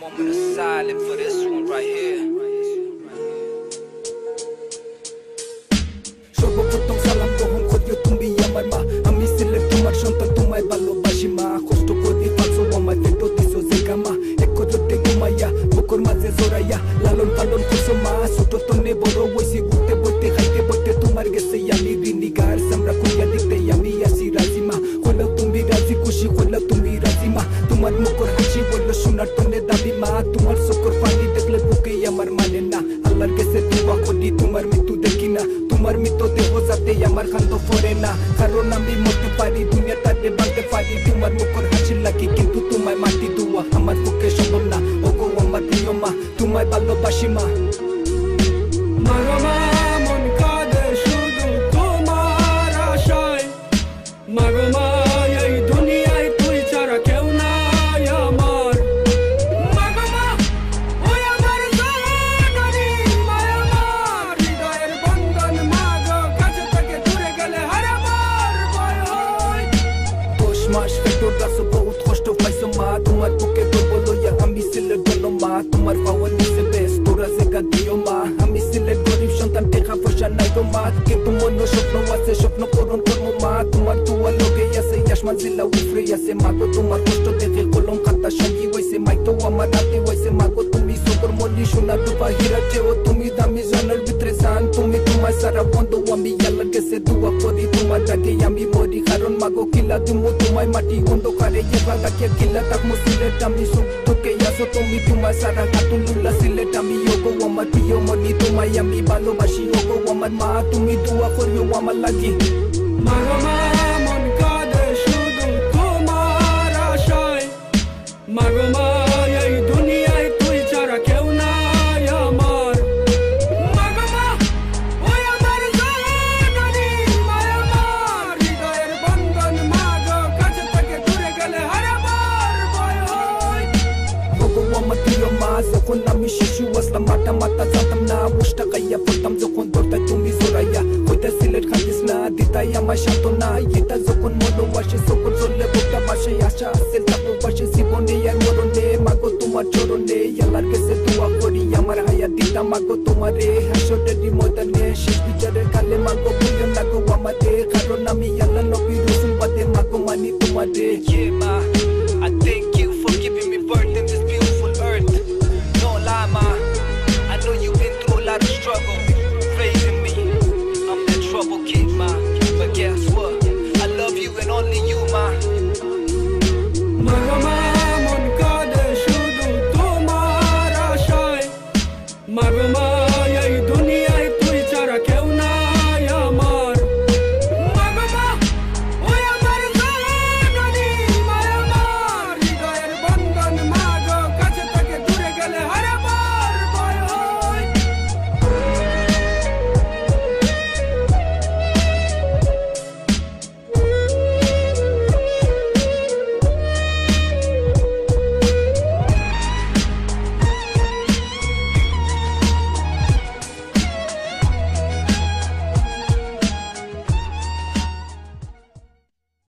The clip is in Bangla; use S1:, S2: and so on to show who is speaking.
S1: Moment of silence for this one right here.
S2: সর্বপ্রথম সালাম গ্রহণ করিও তুমি আমার মা, আমি ছেলে তোমার সন্তান, তোমায় ভালোবাসি মা। কষ্ট করে পালছো আমার পেট দিছো যে কামা, এক করতে ঘুমাইয়া বুকুর মাঝে জড়াইয়া লালন পালন করছো মা। ছোট তনে বড় হইছি, ঘুরতে বইতে খাইতে বইতে তোমার গেছে আমি ঋণী। গার সামরা কইয়া দিতে আমি আসি রাজি মা, কইলেও তুমি রাজি, খুশি কইলেও তুমি রাজি মা। তোমার মুখর হাসি বলল সোনার তনে দাবি মা, তোমার চোখের পানি দেখলে বুকে আমার মানে না। আল্লাহর কাছে দোয়া করি তোমার মৃত্যু দেখি না, তোমার মৃত্যু দেহ যাতে আমার কান্দ পড়ে না। কারণ আমি মরতে পারি, দুনিয়াটাকে ভাঙতে পারি তোমার মুখর হাসি লাগি, কিন্তু তোমায় মাটি দোয়া আমার পক্ষে সম্ভব না। ওগো আমার প্রিয় মা, তোমায় ভালোবাসি মা।
S3: মাগো মা মন কাঁদে শুধু তোমার আশায়, মাগো মা এই দুনিয়ায় তুই ছাড়া কেউ নাই আমার। মাগো মা ওই আমার জননী, মায়া আমার হৃদয়ের বন্ধন, মাগো কাছে থেকে দূরে গেলে হারাবার ভয় হয়।
S2: 10 মাস পেটর গাছো বহুত কষ্ট পাইছো মা, তোমার বুকে ধরবো লইয়া আমি সিলেট গেল মা। তোমার পাওয়ার নিচে বেশ তোরা জায়গা দিও মা, আমি সিলেট গরিব সন্তান, টাকা পয়সা নাই গো মা। কিন্তু মনে স্বপ্ন আছে, স্বপ্ন পূরণ করবো মা। তোমার দোয়া লোকে আছে, আসমান জেলা উফরে আছে মাগো। তোমার কষ্ট দেখে কলম খাতা সঙ্গী হয়েছে, মাইতো আমার হাতে হয়েছে মাগো। তুমি সকর মল্লি সোনা ডুবা হীরা চেও, তুমি দামি জানার ভিতরে জান। তুমি তোমার সারা বন্ধু, আমি আল্লাহর কাছে দোয়া করি তোমার ডাকে আমি মরি। কারণ মাগো কিলা তুমি তোমায় মাটি অন্ধকারে এবার রাখিয়া কিলা থাকবো সিলেট আমি। সুখ ঢুকে আসো তুমি তোমার সারা কাতুল্লা সিলেট আমি। ওগো আমার প্রিয় মনি, তোমায় আমি ভালোবাসি। ওগো আমার মা, তুমি দোয়া করিও আমার লাগি।
S3: মাগো মা মন কাঁদে শুধু তোমার আশায়, মাগো মা এই দুনিয়ায় তুই ছাড়া কেউ নাই আমার। মাগো মা ওই আমার জননী, মায়া আমার হৃদয়ের বন্ধন, মাগো কাছে থেকে দূরে গেলে হারাবার ভয় হয়।
S2: ওগো আমার প্রিয় মা, যখন আমি শিশু আসলাম মাথা মাথা জানতাম না, বুঝটা খাইয়া পড়তাম যখন ধরতাই তুমি জোরাইয়া। কইতা সিলেট খাইতিস না, দিতাই আমার সান্ত্বনা। এটা যখন মনো আসে যখন চললে বুকটা বাসে, আশা আছে থাকবো পাশে জীবনে আর মরণে। মাগো তোমার চরণে আল্লাহর কাছে দোয়া করি আমার হায়াত দিতা মাগো তোমারে। হাসরের ময়দানে শেষ বিচারের কালে মাগো বলিও না গো আমারে, কারণ আমি আল্লাহ